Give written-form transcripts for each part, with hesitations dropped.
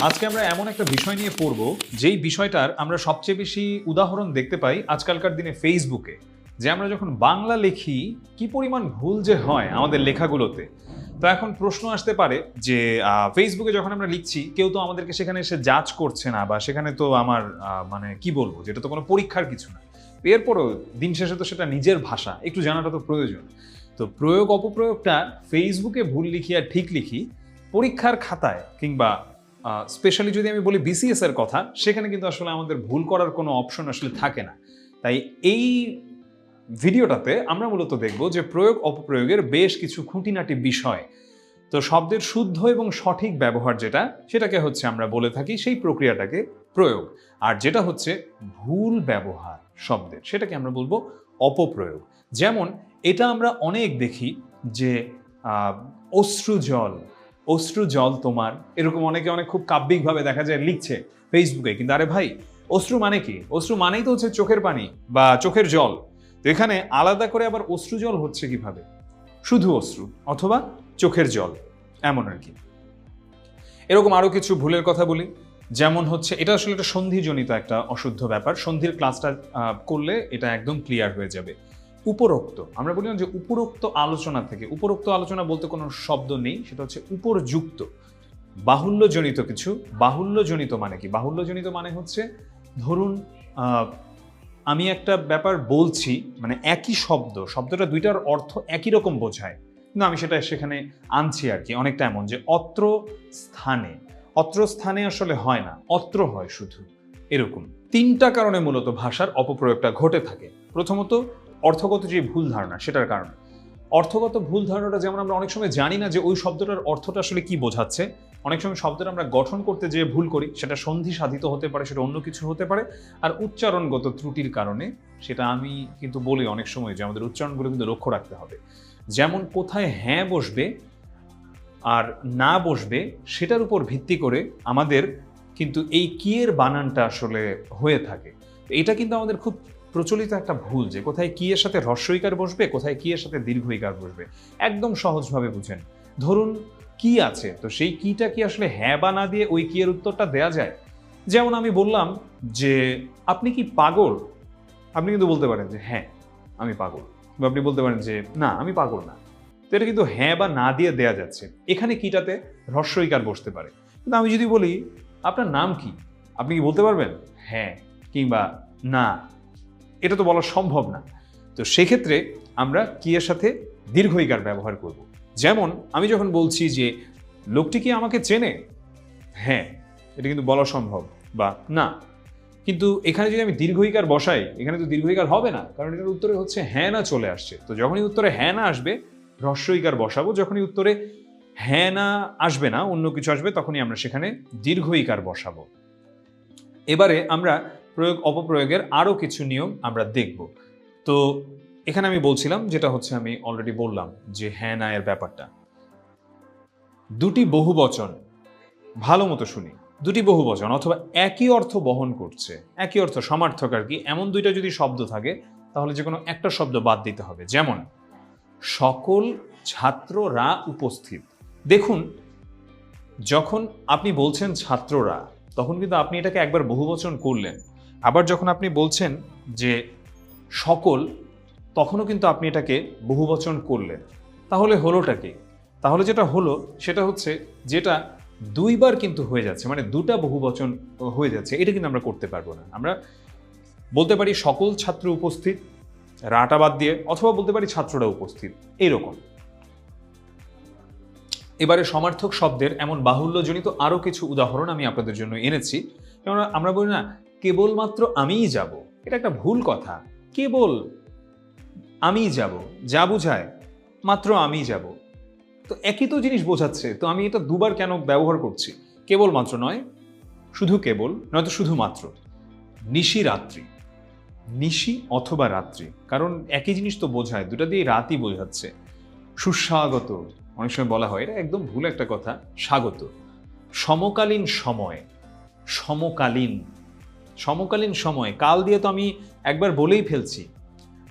আজকে আমরা এমন একটা বিষয় নিয়ে পড়ব যেই বিষয়টার আমরা সবচেয়ে বেশি উদাহরণ দেখতে পাই আজকালকার দিনে ফেসবুকে। যে আমরা যখন বাংলা লিখি কি পরিমাণ ভুল যে হয় আমাদের লেখাগুলোতে। তো এখন প্রশ্ন আসতে পারে যে ফেসবুকে যখন আমরা লিখছি কেউ তো আমাদেরকে সেখানে এসে জাজ করছে না, বা সেখানে তো আমার মানে কি বলবো, যেটা তো কোনো পরীক্ষার কিছু না। এরপরও দিন শেষে তো সেটা নিজের ভাষা, একটু জানাটা তো প্রয়োজন। তো প্রয়োগ অপপ্রয়োগটা ফেসবুকে ভুল লিখি আর ঠিক লিখি পরীক্ষার খাতায় কিংবা স্পেশালি যদি আমি বলি বিসিএস এর কথা, সেখানে কিন্তু আসলে আমাদের ভুল করার কোনো অপশন আসলে থাকে না। তাই এই ভিডিওটাতে আমরা মূলত দেখব যে প্রয়োগ অপপ্রয়োগের বেশ কিছু খুঁটিনাটি বিষয়। তো শব্দের শুদ্ধ এবং সঠিক ব্যবহার যেটা, সেটাকে হচ্ছে আমরা বলে থাকি সেই প্রক্রিয়াটাকে প্রয়োগ, আর যেটা হচ্ছে ভুল ব্যবহার শব্দের সেটাকে আমরা বলবো অপপ্রয়োগ। যেমন এটা আমরা অনেক দেখি যে অশ্রু জল, অশ্রু জল তোমার, এরকম অনেকে অনেক খুব কাব্যিকভাবে দেখা যায় লিখছে ফেসবুকে, কিন্তু আরে ভাই অশ্রু মানে কি? অশ্রু মানেই তো হচ্ছে চোখের পানি বা চোখের জল। তো এখানে আলাদা করে আবার অশ্রু জল হচ্ছে কিভাবে? শুধু অশ্রু অথবা চোখের জল, এমন আর কি। এরকম আরো কিছু ভুলের কথা বলি। যেমন হচ্ছে এটা আসলে একটা সন্ধিজনিত একটা অশুদ্ধ ব্যাপার, সন্ধির ক্লাসটা করলে এটা একদম ক্লিয়ার হয়ে যাবে। উপরোক্ত, আমরা বলি না যে উপরোক্ত আলোচনা থেকে, উপরোক্ত আলোচনা বলতে কোনো শব্দ নেই, সেটা হচ্ছে উপরযুক্ত। বাহুল্যজনিত কিছু, বাহুল্যজনিত মানে কি? বাহুল্যজনিত মানে হচ্ছে ধরুন আমি একটা ব্যাপার বলছি, মানে একই শব্দটা দুইটার অর্থ একই রকম বোঝায়, কিন্তু আমি সেটা সেখানে আনছি আর কি। অনেকটা এমন যে অত্র স্থানে, অত্র স্থানে আসলে হয় না, অত্র হয় শুধু, এরকম। তিনটা কারণে মূলত ভাষার অপপ্রয়োগটা ঘটে থাকে। প্রথমত অর্থগত যে ভুল ধারণা, সেটার কারণে। অর্থগত ভুল ধারণাটা যেমন আমরা অনেক সময় জানি না যে ওই শব্দটার অর্থটা আসলে কি বোঝাচ্ছে। অনেক সময় শব্দটা আমরা গঠন করতে যেয়ে ভুল করি, সেটা সন্ধি সাধিত হতে পারে, সেটা অন্য কিছু হতে পারে। আর উচ্চারণগত ত্রুটির কারণে সেটা আমি কিন্তু বলি অনেক সময় যে আমাদের উচ্চারণগুলো কিন্তু লক্ষ্য রাখতে হবে। যেমন কোথায় হ্যাঁ বসবে আর না বসবে সেটার উপর ভিত্তি করে আমাদের কিন্তু এই কি এর বানানটা আসলে হয়ে থাকে। এটা কিন্তু আমাদের খুব প্রচলিত একটা ভুল, যে কোথায় কি এর সাথে হ্রস্বইকার বসবে, কোথায় কি এর সাথে দীর্ঘইকার বসবে। একদম সহজভাবে বুঝেন। ধরুন কি আছে, তো সেই কিটা কি আসলে হ্যাঁ বা না দিয়ে ওই কি এর উত্তরটা দেয়া যায়? যেমন আমি বললাম যে আপনি কি পাগল, আপনি কিন্তু বলতে পারেন যে হ্যাঁ আমি পাগল, বা আপনি বলতে পারেন যে না আমি পাগল না। তো এটা কিন্তু হ্যাঁ বা না দিয়ে দেয়া যাচ্ছে, এখানে কিটাতে হ্রস্বইকার বসতে পারে। কিন্তু আমি যদি বলি আপনার নাম কি, আপনি কি বলতে পারবেন হ্যাঁ কিংবা না? এটা তো বলা সম্ভব না। তো সেক্ষেত্রে আমরা কি এর সাথে দীর্ঘইকার ব্যবহার করব। যেমন আমি যখন বলছি যে লোকটি কি আমাকে চেনে, হ্যাঁ, এটা কিন্তু বলা সম্ভব, বা না। কিন্তু এখানে যদি আমি দীর্ঘইকার বসাই, এখানে তো দীর্ঘইকার হবে না, কারণ এটার উত্তরে হচ্ছে হ্যাঁ না চলে আসছে। তো যখনই উত্তরে হ্যাঁ না আসবে হ্রস্বইকার বসাবো, যখনই উত্তরে হ্যাঁ না আসবে না অন্য কিছু আসবে, তখনই আমরা সেখানে দীর্ঘইকার বসাবো। এবারে আমরা প্রয়োগ অপপ্রয়োগের আরো কিছু নিয়ম আমরা দেখব। তো এখানে আমি বলছিলাম, যেটা হচ্ছে আমি অলরেডি বললাম যে হ্যাঁ না এর ব্যাপারটা। দুটি বহুবচন, ভালো মতো শুনি, দুটি বহুবচন অথবা একই অর্থ বহন করছে, একই অর্থ সমার্থক আর কি, এমন দুইটা যদি শব্দ থাকে তাহলে যে কোনো একটা শব্দ বাদ দিতে হবে। যেমন সকল ছাত্ররা উপস্থিত। দেখুন, যখন আপনি বলছেন ছাত্ররা, তখন কিন্তু আপনি এটাকে একবার বহুবচন করলেন। আবার যখন আপনি বলছেন যে সকল, তখনও কিন্তু আপনি এটাকে বহুবচন করলেন। তাহলে হলোটা কি? তাহলে যেটা হলো সেটা হচ্ছে যেটা দুইবার কিন্তু হয়ে যাচ্ছে, মানে দুটা বহুবচন হয়ে যাচ্ছে, এটা কিন্তু আমরা করতে পারবো না। আমরা বলতে পারি সকল ছাত্র উপস্থিত রাটা বাদ দিয়ে, অথবা বলতে পারি ছাত্ররা উপস্থিত, এইরকম। এবারে সমার্থক শব্দের এমন বাহুল্যজনিত আরো কিছু উদাহরণ আমি আপনাদের জন্য এনেছি। যেমন আমরা বলি না কেবলমাত্র আমিই যাব, এটা একটা ভুল কথা। কেবল আমিই যাব যা বুঝায় মাত্র আমিই যাব, তো একই তো জিনিস বোঝাচ্ছে, তো আমি এটা দুবার কেন ব্যবহার করছি? কেবলমাত্র নয়, শুধু কেবল নয়তো শুধুমাত্র। নিশি রাত্রি, নিশি অথবা রাত্রি, কারণ একই জিনিস তো বোঝায়, দুটা দিয়ে রাতই বোঝাচ্ছে। সুস্বাগত অনেক সময় বলা হয়, এটা একদম ভুল একটা কথা, স্বাগত। সমকালীন সময়, সমকালীন, সমকালীন সময়, কাল দিয়ে তো আমি একবার বলেই ফেলছি।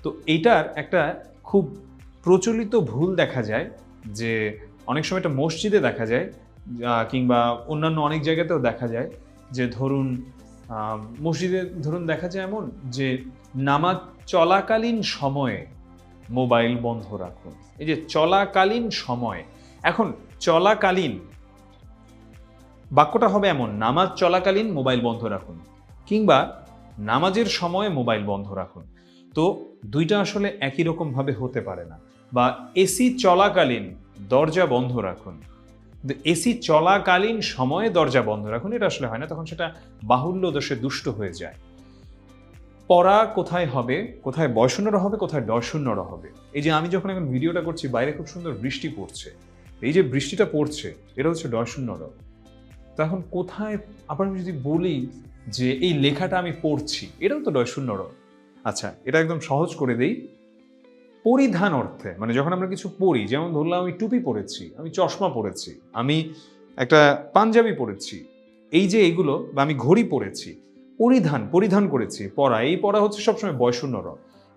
তো এইটার একটা খুব প্রচলিত ভুল দেখা যায়, যে অনেক সময় এটা মসজিদে দেখা যায় কিংবা অন্যান্য অনেক জায়গাতেও দেখা যায় যে ধরুন মসজিদে ধরুন দেখা যায় এমন যে নামাজ চলাকালীন সময়ে মোবাইল বন্ধ রাখুন। এই যে চলাকালীন সময়, এখন চলাকালীন বাক্যটা হবে এমন, নামাজ চলাকালীন মোবাইল বন্ধ রাখুন কিংবা নামাজের সময় মোবাইল বন্ধ রাখুন। তো দুইটা আসলে একই রকম ভাবে হতে পারে না। বা এসি চলাকালীন দরজা বন্ধ রাখুন, এসি চলাকালীন সময়ে দরজা বন্ধ রাখুন, এটা আসলে হয় না, তখন সেটা বাহুল্য দোষে দুষ্ট হয়ে যায়। পড়া কোথায় হবে, কোথায় বয়শূন্যর হবে, কোথায় ডয়শূন্যর হবে। এই যে আমি যখন এখন ভিডিওটা করছি, বাইরে খুব সুন্দর বৃষ্টি পড়ছে, এই যে বৃষ্টিটা পড়ছে এটা হচ্ছে ডয়শূন্যর। তো এখন কোথায় আবার আমি যদি বলি যে এই লেখাটা আমি পড়ছি, এটাও তো ডয়শূন্যর। আচ্ছা, এটা একদম সহজ করে দেই। পরিধান অর্থে, মানে যখন আমরা কিছু পরি, যেমন ধরলাম আমি টুপি পরেছি, আমি চশমা পরেছি, আমি একটা পাঞ্জাবি পরেছি, এই যে এগুলো, বা আমি ঘড়ি পরেছি, পরিধান করেছি, পরা, এই পরা হচ্ছে সবসময় বয়শূন্যর।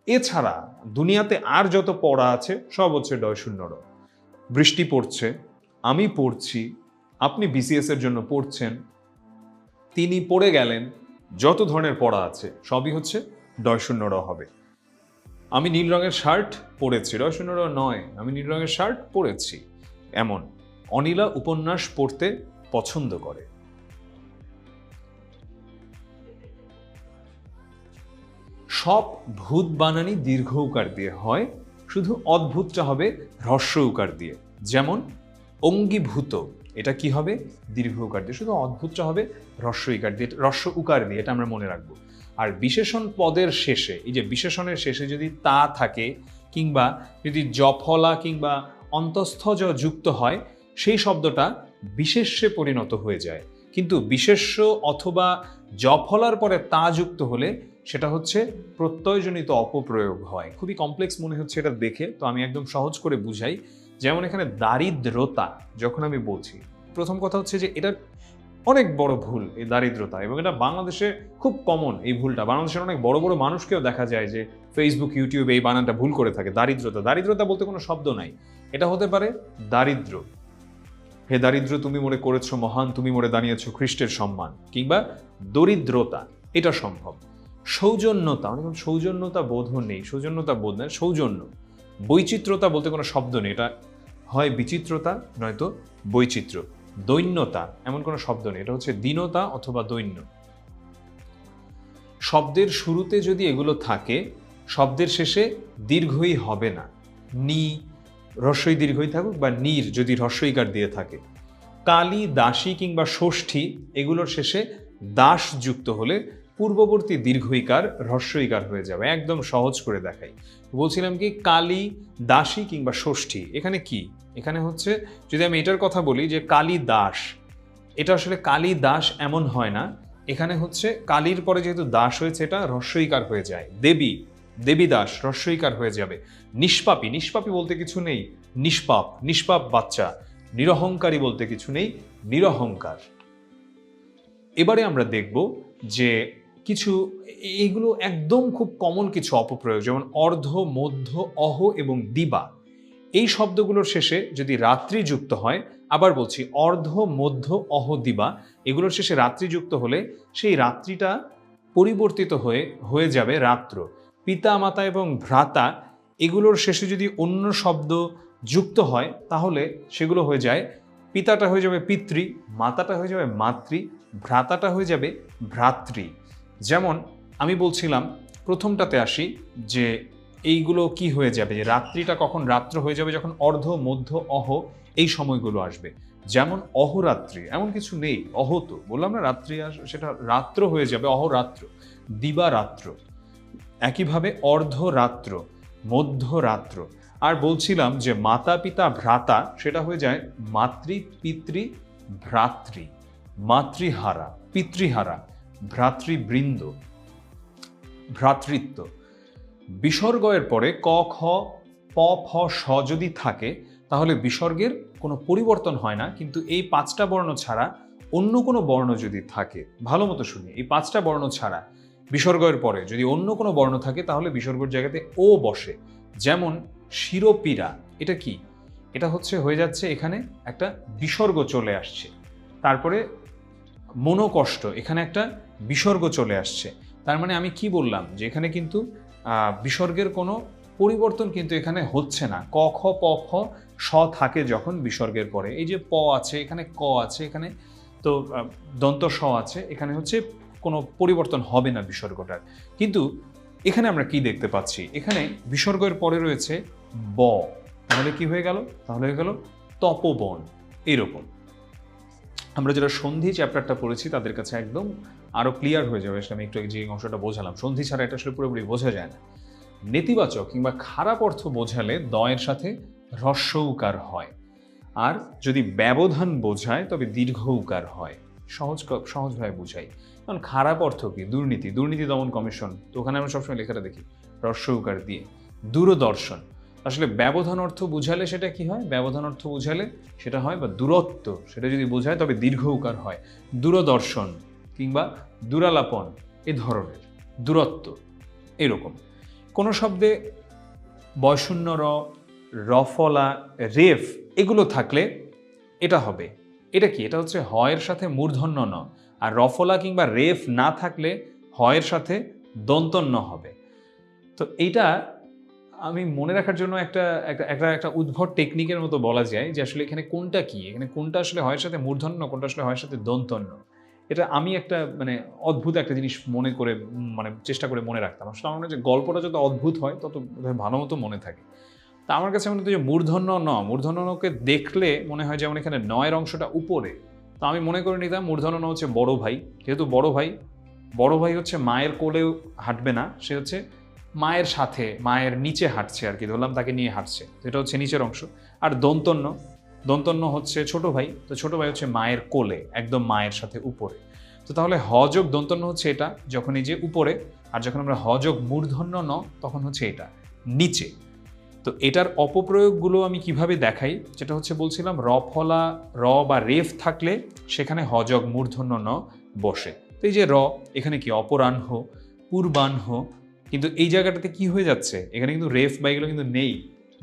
এছাড়া দুনিয়াতে আর যত পড়া আছে সব হচ্ছে ডয়শূন্যর। বৃষ্টি পড়ছে, আমি পড়ছি, আপনি বিসিএস এর জন্য পড়ছেন, তিনি পড়ে গেলেন, যত ধরনের পড়া আছে সবই হচ্ছে ডয়শূন্যর হবে। আমি নীল রঙের শার্ট পরেছি, ডয়শূন্যর নয়, আমি নীল রঙের শার্ট পরেছি। এমন অনিলা উপন্যাস পড়তে পছন্দ করে। সব ভূত বানানি দীর্ঘ উকার দিয়ে হয়, শুধু অদ্ভুতটা হবে হ্রস্ব উকার দিয়ে। যেমন অঙ্গীভূত, এটা কি হবে দীর্ঘ উকার দিয়ে, শুধু অদ্ভুতটা হবে হ্রস্ব ইকার দিয়ে, হ্রস্ব উকার দিয়ে, এটা আমরা মনে রাখবো। আর বিশেষণ পদের শেষে, এই যে বিশেষণের শেষে যদি তা থাকে কিংবা যদি জফলা কিংবা অন্তঃস্থ যুক্ত হয়, সেই শব্দটা বিশেষ্যে পরিণত হয়ে যায়। কিন্তু বিশেষ্য অথবা জফলার পরে তা যুক্ত হলে সেটা হচ্ছে প্রত্যয়জনিত অপপ্রয়োগ হয়। খুবই কমপ্লেক্স মনে হচ্ছে এটা দেখে, তো আমি একদম সহজ করে বুঝাই। যেমন এখানে দারিদ্রতা যখন আমি বলছি, প্রথম কথা হচ্ছে যে এটা অনেক বড় ভুল, এই দারিদ্রতা, এবং এটা বাংলাদেশে খুব কমন। এই ভুলটা বাংলাদেশের অনেক বড় বড় মানুষকেও দেখা যায় যে ফেসবুক, ইউটিউবে এই বানানটা ভুল করে থাকে। দারিদ্রতা বলতে কোনো শব্দ নাই, এটা হতে পারে দারিদ্র। হে দারিদ্র, তুমি মোরে করেছো মহান, তুমি মোরে দাঁড়িয়েছো খ্রিস্টের সম্মান, কিংবা দরিদ্রতা, এটা সম্ভব। সৌজন্যতা, অনেক সৌজন্যতা বোধ নেই, সৌজন্যতা বোধ নেই, সৌজন্য। বৈচিত্র্যতা বলতে কোনো শব্দ নেই, এটা হয় বিচিত্রতা নয়তো বৈচিত্র্য। দৈন্যতা, এমন কোনো শব্দ নেই, এটা হচ্ছে দীনতা অথবা দৈন্য। শব্দের শুরুতে যদি এগুলো থাকে, শব্দের শেষে দীর্ঘই হবে না। নি হ্রস্বই দীর্ঘই থাকুক, বা নীর যদি হ্রস্বইকার দিয়ে থাকে। কালী, দাসী কিংবা ষষ্ঠী, এগুলোর শেষে দাস যুক্ত হলে পূর্ববর্তী দীর্ঘইকার হ্রস্বইকার হয়ে যাবে। একদম সহজ করে দেখাই। বলছিলাম কি, কালী, দাসী কিংবা ষষ্ঠী, এখানে কি, এখানে হচ্ছে যদি আমি এটার কথা বলি যে কালী দাস, এটা আসলে কালী দাস এমন হয় না। এখানে হচ্ছে কালীর পরে যেহেতু দাস হয়েছে, এটা হ্রস্বইকার হয়ে যায়। দেবী, দেবী দাস হ্রস্বইকার হয়ে যাবে। নিষ্পাপী, নিষ্পাপী বলতে কিছু নেই, নিষ্পাপ, নিষ্পাপ বাচ্চা। নিরহংকারী বলতে কিছু নেই, নিরহংকার। এবারে আমরা দেখব যে কিছু, এইগুলো একদম খুব কমন কিছু অপপ্রয়োগ, যেমন অর্ধ, মধ্য, অহ এবং দিবা। এই শব্দগুলোর শেষে যদি রাত্রি যুক্ত হয়, আবার বলছি, অর্ধ, মধ্য, অহ, দিবা, এগুলোর শেষে রাত্রি যুক্ত হলে সেই রাত্রিটা পরিবর্তিত হয়ে যাবে রাত্র। পিতা, মাতা এবং ভ্রাতা, এগুলোর শেষে যদি অন্য শব্দ যুক্ত হয় তাহলে সেগুলো হয়ে যায়, পিতাটা হয়ে যাবে পিতৃ, মাতাটা হয়ে যাবে মাতৃ, ভ্রাতাটা হয়ে যাবে ভ্রাতৃ। যেমন আমি বলছিলাম, প্রথমটাতে আসি, যে এইগুলো কি হয়ে যাবে, যে রাত্রিটা কখন রাত্র হয়ে যাবে, যখন অর্ধ, মধ্য, অহ এই সময়গুলো আসবে। যেমন অহরাত্রি, এমন কিছু নেই, অহত বললাম না, রাত্রি সেটা রাত্র হয়ে যাবে, অহরাত্র, দিবারাত্র। একইভাবে অর্ধরাত্র, মধ্যরাত্র। আর বলছিলাম যে মাতা, পিতা, ভ্রাতা, সেটা হয়ে যায় মাতৃ, পিতৃ, ভ্রাতৃ, মাতৃহারা, পিতৃহারা, ভ্রাতৃবৃন্দ, ভ্রাতৃত্ব। বিসর্গের পরে ক, খ, প, ফ, স যদি থাকে তাহলে বিসর্গের কোনো পরিবর্তন হয় না, কিন্তু এই 5টা বর্ণ ছাড়া অন্য কোনো বর্ণ যদি থাকে, ভালো মতো শুনি, এই 5টা বর্ণ ছাড়া বিসর্গের পরে যদি অন্য কোনো বর্ণ থাকে তাহলে বিসর্গের জায়গাতে ও বসে। যেমন শিরোপীড়া, এটা কি, এটা হয়ে যাচ্ছে এখানে একটা বিসর্গ চলে আসছে, তারপরে মনোকষ্ট, এখানে একটা বিসর্গ চলে আসছে। তার মানে আমি কি বললাম যে এখানে কিন্তু বিসর্গের কোনো পরিবর্তন কিন্তু এখানে হচ্ছে না। ক খ প খ স থাকে যখন বিসর্গের পরে, এই যে প আছে, এখানে ক আছে, এখানে তো দন্ত স আছে, এখানে কোনো পরিবর্তন হবে না বিসর্গটার। কিন্তু এখানে আমরা কি দেখতে পাচ্ছি, এখানে বিসর্গের পরে রয়েছে ব, তাহলে কি হয়ে গেল, তাহলে হয়ে গেল তপবন। এরকম আমরা যারা সন্ধি চ্যাপ্টারটা পড়েছি তাদের কাছে একদম আরো ক্লিয়ার হয়ে যাবে। আমি একটু যে অংশটা বোঝালাম, সন্ধি ছাড়া এটা আসলে পুরোপুরি বোঝা যায় না। নেতিবাচক কিংবা খারাপ অর্থ বোঝালে দয়ের সাথে হ্রস্ব উকার হয়, আর যদি ব্যবধান বোঝায় তবে দীর্ঘ উকার হয়। সহজভাবে বুঝাই। কারণ খারাপ অর্থ কি, দুর্নীতি দমন কমিশন, তো ওখানে আমরা সবসময় লেখাটা দেখি হ্রস্ব উকার দিয়ে। দূরদর্শন, আসলে ব্যবধান অর্থ বুঝালে সেটা কি হয়, ব্যবধান অর্থ বুঝালে সেটা হয়, বা দূরত্ব সেটা যদি বোঝায় তবে দীর্ঘ উকার হয়। দূরদর্শন কিংবা দূরালাপন, এ ধরনের দূরত্ব। এরকম কোনো শব্দে বয়শূন্য র, রফলা, রেফ এগুলো থাকলে এটা হবে, এটা কি, এটা হয়ের সাথে মূর্ধন্য ন, আর রফলা কিংবা রেফ না থাকলে হয়ের সাথে দন্তন্য হবে। তো এইটা আমি মনে রাখার জন্য একটা উদ্ভট টেকনিকের মতো বলা যায় যে আসলে এখানে কোনটা কি, এখানে কোনটা আসলে হয়ের সাথে মূর্ধন্য, কোনটা আসলে হয়ের সাথে দন্তন্য। এটা আমি একটা অদ্ভুত একটা জিনিস মনে করে চেষ্টা করে মনে রাখতাম। আসলে আমার মনে হয় যে গল্পটা যত অদ্ভুত হয় তত ভালো মতো মনে থাকে। তা আমার কাছে মনে হতো যে মূর্ধন্য নকে দেখলে মনে হয় যেমন এখানে নয়ের অংশটা উপরে, তো আমি মনে করে নিতাম মূর্ধন্য ন হচ্ছে বড় ভাই, যেহেতু বড় ভাই মায়ের কোলেও হাঁটবে না, সে মায়ের সাথে, মায়ের নিচে হাঁটছে আর কি, ধরলাম তাকে নিয়ে হাঁটছে, এটা নিচের অংশ। আর দন্তন্য হচ্ছে ছোট ভাই, তো ছোট ভাই মায়ের কোলে, একদম মায়ের সাথে উপরে। তো তাহলে হযোগ দন্তন্য এটা যখন এই যে উপরে, আর যখন আমরা হযোগ মূর্ধন্য ন তখন এটা নিচে। তো এটার অপপ্রয়োগগুলো আমি কিভাবে দেখাই, যেটা বলছিলাম রফলা র বা রেফ থাকলে সেখানে হযোগ মূর্ধন্য ন বসে। তো এই যে র, এখানে কি অপরাহ্ন, পূর্বাহ্ন, কিন্তু এই জায়গাটাতে কি হয়ে যাচ্ছে, এখানে কিন্তু রেফ বা এগুলো কিন্তু নেই।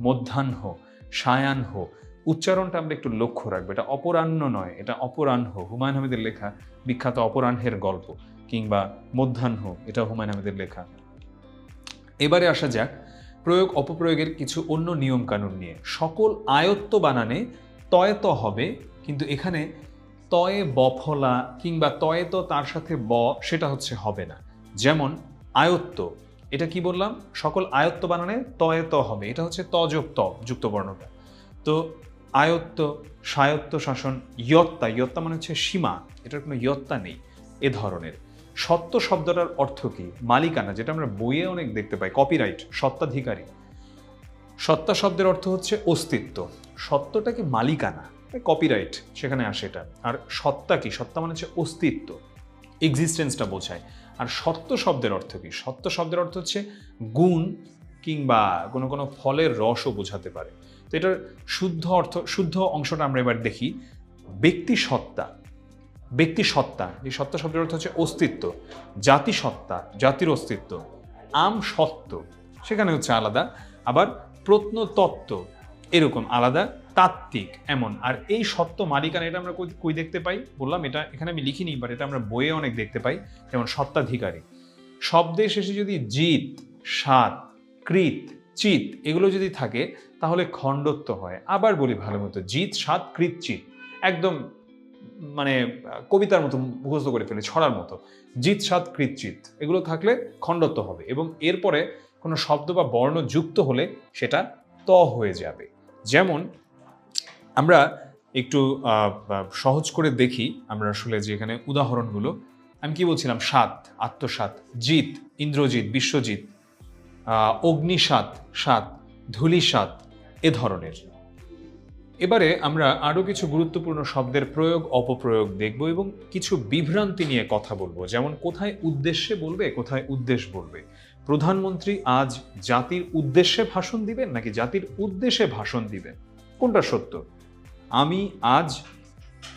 মধ্যাহ্ন, সায়াহ্ন, উচ্চারণটা আমরা একটু লক্ষ্য রাখবো, এটা অপরাহ্ন নয়, এটা অপরাহ্ন। হুমায়ুন আহমেদের লেখা বিখ্যাত অপরাহ্নের গল্প, কিংবা মধ্যাহ্ন, এটা হুমায়ুন আহমেদের লেখা। এবারে আসা যাক প্রয়োগ অপপ্রয়োগের কিছু অন্য নিয়ম কানুন নিয়ে। সকল আয়ত্ত বানানে তয়ে ত হবে, কিন্তু এখানে তয়ে বফলা কিংবা তয়ে তো তার সাথে ব সেটা হবে না। যেমন আয়ত্ত, এটা কি বললাম, সকল আয়ত্ত বানানে তয়ে ত হবে, এটা ত যোগ ত যুক্ত বর্ণটা। তো আয়ত্ত, স্বায়ত্ত শাসন, ইয়ত্তা মানে সীমা, এটার কোনো ইয়ত্তা নেই, এ ধরনের। সত্ত্ব শব্দটার অর্থ কি, মালিকানা, যেটা আমরা বইয়ে অনেক দেখতে পাই, কপিরাইট, সত্ত্বাধিকারী। সত্তা শব্দের অর্থ অস্তিত্ব, সত্যটা কি মালিকানা, কপিরাইট সেখানে আসে এটা। আর সত্তা কি, সত্তা মানে অস্তিত্ব, এক্সিস্টেন্সটা বোঝায়। আর সত্ত্ব শব্দের অর্থ কি, সত্ত্ব শব্দের অর্থ গুণ কিংবা কোনো ফলের রসও বোঝাতে পারে। তো এটার শুদ্ধ অংশটা আমরা এবার দেখি। ব্যক্তি সত্তা, এই সত্তা শব্দের অর্থ অস্তিত্ব। জাতিসত্তা, জাতির অস্তিত্ব। আম সত্ত্ব, সেখানে আলাদা। আবার প্রত্নতত্ত্ব, এরকম আলাদা, তাত্ত্বিক এমন। আর এই সত্ত্ব মালিকানা, এটা আমরা কই দেখতে পাই বললাম, এটা এখানে আমি লিখিনি, বাট এটা আমরা বইয়ে অনেক দেখতে পাই, যেমন সত্ত্বাধিকারী। শব্দের শেষে যদি জিত, সাত, কৃত, চিত এগুলো যদি থাকে তাহলে খণ্ডত্ব হয়। আবার বলি ভালো মতো, জিত, সাত, কৃত, চিত, একদম কবিতার মতো মুখস্থ করে ফেলে, ছড়ার মতো। জিত, সাত, কৃত, চিত এগুলো থাকলে খণ্ডত্ব হবে, এবং এরপরে কোনো শব্দ বা বর্ণ যুক্ত হলে সেটা ত হয়ে যাবে। যেমন আমরা একটু সহজ করে দেখি, আমরা আসলে যে এখানে উদাহরণগুলো, আমি কি বলছিলাম, সাত, আত্মসাত, জিত, ইন্দ্রজিৎ, বিশ্বজিৎ, অগ্নিসাত, সাত, ধূলিসাত, এ ধরনের। এবারে আমরা আরো কিছু গুরুত্বপূর্ণ শব্দের প্রয়োগ অপপ্রয়োগ দেখব, এবং কিছু বিভ্রান্তি নিয়ে কথা বলবো, যেমন কোথায় উদ্দেশ্যে বলবে, কোথায় উদ্দেশ্য বলবে। প্রধানমন্ত্রী আজ জাতির উদ্দেশ্যে ভাষণ দিবেন নাকি জাতির উদ্দেশ্যে ভাষণ দিবেন, কোনটা সত্য? আমি আজ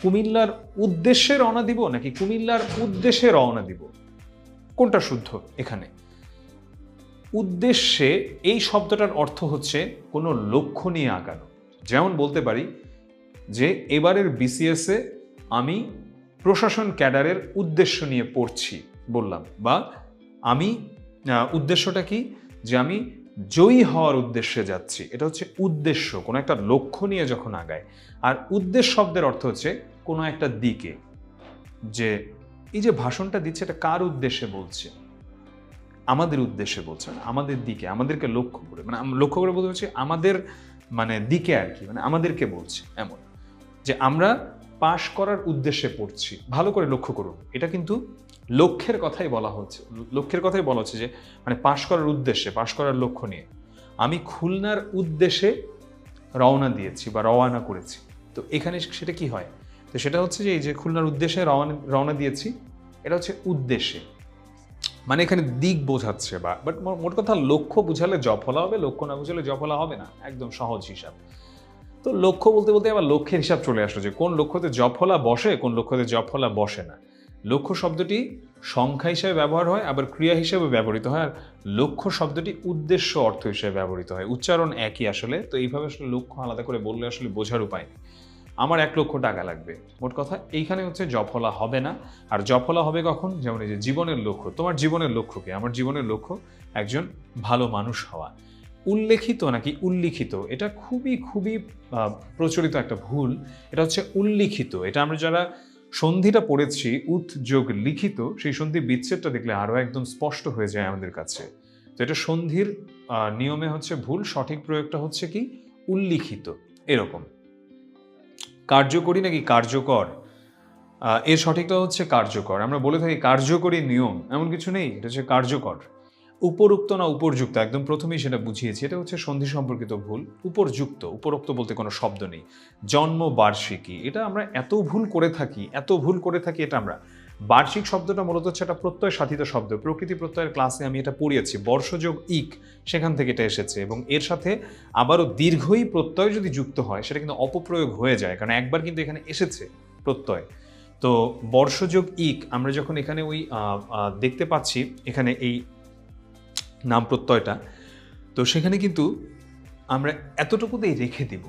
কুমিল্লার উদ্দেশ্যে রওনা দিব নাকি কুমিল্লার উদ্দেশ্যে রওনা দিব, কোনটা শুদ্ধ? এখানে উদ্দেশ্যে এই শব্দটার অর্থ কোনো লক্ষ্য নিয়ে আগানো, যেমন বলতে পারি যে এবারের বিসিএসে আমি প্রশাসন ক্যাডারের উদ্দেশ্য নিয়ে পড়ছি বললাম, বা আমি উদ্দেশ্যটা কি, যে আমি জয়ী হওয়ার উদ্দেশ্যে যাচ্ছি। এটা হচ্ছে উদ্দেশ্য, কোনো একটা লক্ষ্য নিয়ে যখন আগায়। আর উদ্দেশ্য শব্দের অর্থ হচ্ছে কোনো একটা দিকে, যে এই যে ভাষণটা দিচ্ছে এটা কার উদ্দেশ্যে বলছে, আমাদের উদ্দেশ্যে বলছে, মানে আমাদের দিকে, আমাদেরকে লক্ষ্য করে, মানে লক্ষ্য করে বলতে হচ্ছে আমাদের মানে দিকে আর কি, মানে আমাদেরকে বলছে। এমন যে আমরা পাশ করার উদ্দেশ্যে পড়ছি, ভালো করে লক্ষ্য করুন, এটা কিন্তু লক্ষ্যের কথাই বলা হচ্ছে, লক্ষ্যের কথাই বলা হচ্ছে যে মানে পাশ করার উদ্দেশ্যে, পাশ করার লক্ষ্য নিয়ে আমি খুলনার উদ্দেশ্যে রওনা দিয়েছি বা রওনা করেছি। তো এখানে সেটা কি হয়, তো সেটা হচ্ছে যে এই যে খুলনার উদ্দেশ্যে রওনা দিয়েছি, এটা হচ্ছে উদ্দেশ্যে, মানে এখানে দিক বোঝাচ্ছে। বা বাট মোট কথা লক্ষ্য বুঝালে জফলা হবে, লক্ষ্য না বুঝালে জফলা হবে না, একদম সহজ হিসাব। তো লক্ষ্য বলতে বলতে আবার লক্ষ্যের হিসাব চলে আসলো, যে কোন লক্ষ্যতে জফলা বসে, কোন লক্ষ্যতে জফলা বসে না। লক্ষ্য শব্দটি সংখ্যা হিসেবে ব্যবহার হয়, আবার ক্রিয়া হিসেবে ব্যবহৃত হয়। আর লক্ষ্য শব্দটি উদ্দেশ্য অর্থ হিসেবে ব্যবহৃত হয়, উচ্চারণ একই আসলে। তো এইভাবে আসলে লক্ষ্য আলাদা করে বললে আসলে বোঝার উপায় নেই। আমার 1 লক্ষ টাকা লাগবে, মোট কথা এইখানে হচ্ছে জফলা হবে না। আর জফলা হবে কখন, যেমন এই যে জীবনের লক্ষ্য, তোমার জীবনের লক্ষ্য কি, আমার জীবনের লক্ষ্য একজন ভালো মানুষ হওয়া। উল্লেখিত নাকি উল্লিখিত, এটা খুবই খুবই প্রচলিত একটা ভুল। এটা হচ্ছে উল্লিখিত। এটা আমরা যারা সন্ধিটা পড়েছি উৎ যোগ লিখিত, সেই সন্ধি বিচ্ছেদটা দেখলে আরও একদম স্পষ্ট হয়ে যায় আমাদের কাছে। তো এটা সন্ধির নিয়মে হচ্ছে ভুল, সঠিক প্রয়োগটা হচ্ছে কি উল্লিখিত। এরকম কার্যকরী নাকি কার্যকর, এর সঠিকটা হচ্ছে কার্যকর। আমরা বলে থাকি কার্যকরী নিয়ম, এমন কিছু নেই, এটা হচ্ছে কার্যকর। উপরুক্ত না উপরযুক্ত, একদম প্রথমেই সেটা বুঝিয়েছি, এটা হচ্ছে সন্ধি সম্পর্কিত ভুল। উপরযুক্ত, উপরোক্ত বলতে কোনো শব্দ নেই। জন্ম বার্ষিকী, এটা আমরা এত ভুল করে থাকি, এটা আমরা বার্ষিক শব্দটা মূলত হচ্ছে একটা প্রত্যয় সাধিত শব্দ। প্রকৃতি প্রত্যয়ের ক্লাসে আমি এটা পড়িয়েছি, বর্ষযোগ ইক, সেখান থেকে এটা এসেছে। এবং এর সাথে আবারও দীর্ঘই প্রত্যয় যদি যুক্ত হয় সেটা কিন্তু অপপ্রয়োগ হয়ে যায়, কারণ একবার কিন্তু এখানে এসেছে প্রত্যয়। তো বর্ষযোগ ইক আমরা যখন এখানে ওই দেখতে পাচ্ছি এখানে এই নাম প্রত্যয়টা, তো সেখানে কিন্তু আমরা এতটুকুতেই রেখে দিব,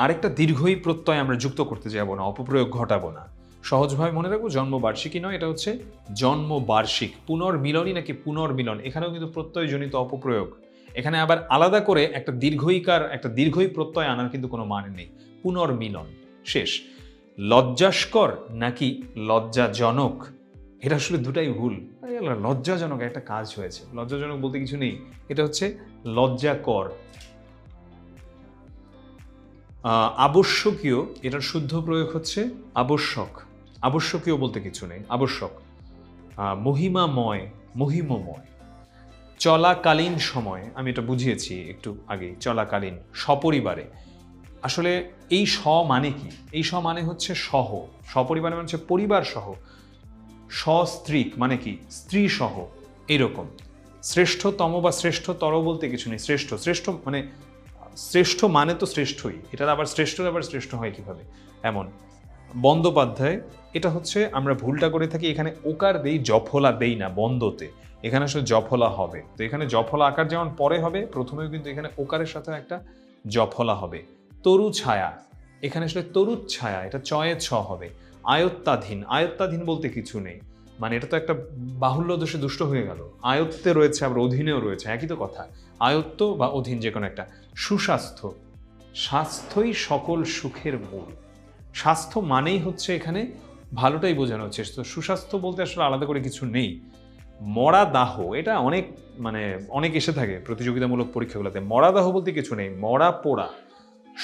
আরেকটা দীর্ঘই প্রত্যয় আমরা যুক্ত করতে যাব না, অপপ্রয়োগ ঘটাবো না। সহজভাবে মনে রাখবো, জন্মবার্ষিকী নয়, এটা হচ্ছে জন্মবার্ষিক। পুনর্মিলনী নাকি পুনর্মিলন, এখানেও কিন্তু প্রত্যয়জনিত অপপ্রয়োগ। এখানে আবার আলাদা করে একটা দীর্ঘই প্রত্যয় আনার কিন্তু কোনো মানে নেই। পুনর্মিলন, শেষ। লজ্জাস্কর নাকি লজ্জাজনক, এটা আসলে দুটাই ভুল। লজ্জাজনক একটা কাজ হয়েছে, লজ্জাজনক বলতে কিছু নেই, এটা হচ্ছে লজ্জাকর। আবশ্যকীয়, এটার শুদ্ধ প্রয়োগ হচ্ছে আবশ্যক। আবশ্যকীয় বলতে কিছু নেই, আবশ্যক। মহিমাময়, মহিমময়। চলাকালীন সময়, আমি এটা বুঝিয়েছি একটু আগে, চলাকালীন, সপরিবারে। আসলে এই মানে কি, এই মানে হচ্ছে সহ, সপরিবারে মানে হচ্ছে পরিবার সহ। সস্ত্রীক মানে কি, স্ত্রী সহ, এইরকম। শ্রেষ্ঠতম বা শ্রেষ্ঠতর বলতে কিছু নেই, শ্রেষ্ঠ, শ্রেষ্ঠ মানে শ্রেষ্ঠ মানে তো শ্রেষ্ঠই, এটার আবার শ্রেষ্ঠ হয় কিভাবে, এমন। বন্দ্যোপাধ্যায়, এটা হচ্ছে আমরা ভুলটা করে থাকি, এখানে ওকার দেই, জফলা দেই না বন্দতে, এখানে আসলে জফলা হবে। তো এখানে জফলা আকার যেমন পরে হবে, প্রথমেও কিন্তু এখানে ওকারের সাথে একটা জফলা হবে। তরু ছায়া, এখানে আসলে তরুৎ ছায়া, এটা চয়ে ছ হবে। আয়ত্তাধীন, আয়ত্তাধীন বলতে কিছু নেই, মানে এটা তো একটা বাহুল্য দোষে দুষ্ট হয়ে গেল। আয়ত্তে রয়েছে আবার অধীনেও রয়েছে, একই তো কথা, আয়ত্ত বা অধীন যে কোনো একটা। সুস্বাস্থ্য, স্বাস্থ্যই সকল সুখের মূল। স্বাস্থ্য মানেই হচ্ছে এখানে ভালোটাই বোঝানো হচ্ছে, তো সুস্বাস্থ্য বলতে আসলে আলাদা করে কিছু নেই। মরা দাহ, এটা অনেক এসে থাকে প্রতিযোগিতামূলক পরীক্ষাগুলোতে। মরা দাহ বলতে কিছু নেই, মরা পোড়া,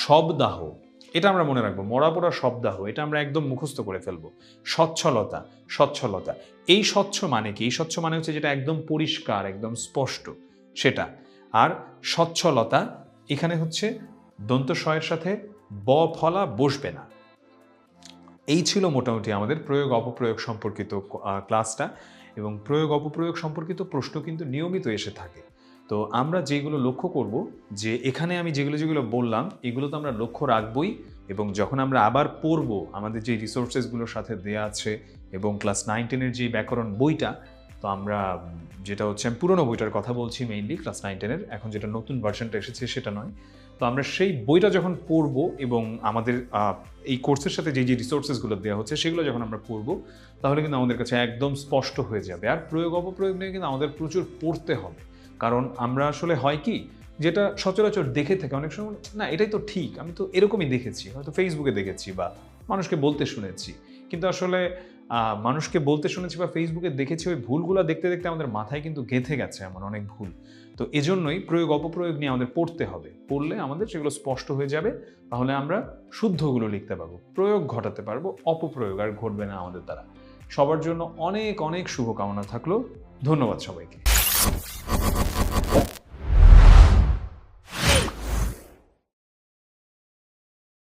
শবদাহ, এটা আমরা মনে রাখবো, মরা পোড়া শবদাহ, এটা আমরা একদম মুখস্থ করে ফেলবো। স্বচ্ছলতা, স্বচ্ছলতা, এই স্বচ্ছ মানে কি, এই স্বচ্ছ মানে হচ্ছে যেটা একদম পরিষ্কার, একদম স্পষ্ট, সেটা। আর স্বচ্ছলতা এখানে হচ্ছে দন্ত শয়ের সাথে ব ফলা বসবে না। এই ছিল মোটামুটি আমাদের প্রয়োগ অপপ্রয়োগ সম্পর্কিত ক্লাসটা, এবং প্রয়োগ অপপ্রয়োগ সম্পর্কিত প্রশ্ন কিন্তু নিয়মিত এসে থাকে। তো আমরা যেগুলো লক্ষ্য করব, যে এখানে আমি যেগুলো বললাম এগুলো তো আমরা লক্ষ্য রাখবই, এবং যখন আমরা আবার পড়বো আমাদের যে রিসোর্সেসগুলোর সাথে দেয়া আছে, এবং ক্লাস 9-10-এর যে ব্যাকরণ বইটা, তো আমরা যেটা হচ্ছে আমি পুরোনো বইটার কথা বলছি মেইনলি, ক্লাস 9-10-এর, এখন যেটা নতুন ভার্সনটা এসেছে সেটা নয়। তো তো আমরা সেই বইটা যখন পড়বো এবং আমাদের এই কোর্সের সাথে যে রিসোর্সেসগুলো দেওয়া হচ্ছে সেগুলো যখন আমরা পড়বো, তাহলে কিন্তু আমাদের কাছে একদম স্পষ্ট হয়ে যাবে। আর প্রয়োগ অপপ্রয়োগ নিয়ে কিন্তু আমাদের প্রচুর পড়তে হবে, কারণ আমরা আসলে হয় কি, যেটা সচরাচর দেখে থাকে অনেক সময়, না এটাই তো ঠিক, আমি তো এরকমই দেখেছি, হয়তো ফেসবুকে দেখেছি বা মানুষকে বলতে শুনেছি, কিন্তু আসলে মানুষকে বলতে শুনেছি বা ফেসবুকে দেখেছি, ওই ভুলগুলো দেখতে দেখতে আমাদের মাথায় কিন্তু গেঁথে গেছে এমন অনেক ভুল। তো এজন্যই প্রয়োগ অপপ্রয়োগ নিয়ে আমাদের পড়তে হবে, পড়লে আমাদের সেগুলো স্পষ্ট হয়ে যাবে, তাহলে আমরা শুদ্ধগুলো লিখতে পারবো, প্রয়োগ ঘটাতে পারবো, অপপ্রয়োগ আর ঘটবে না আমাদের দ্বারা। সবার জন্য অনেক অনেক শুভকামনা থাকলো। ধন্যবাদ সবাইকে।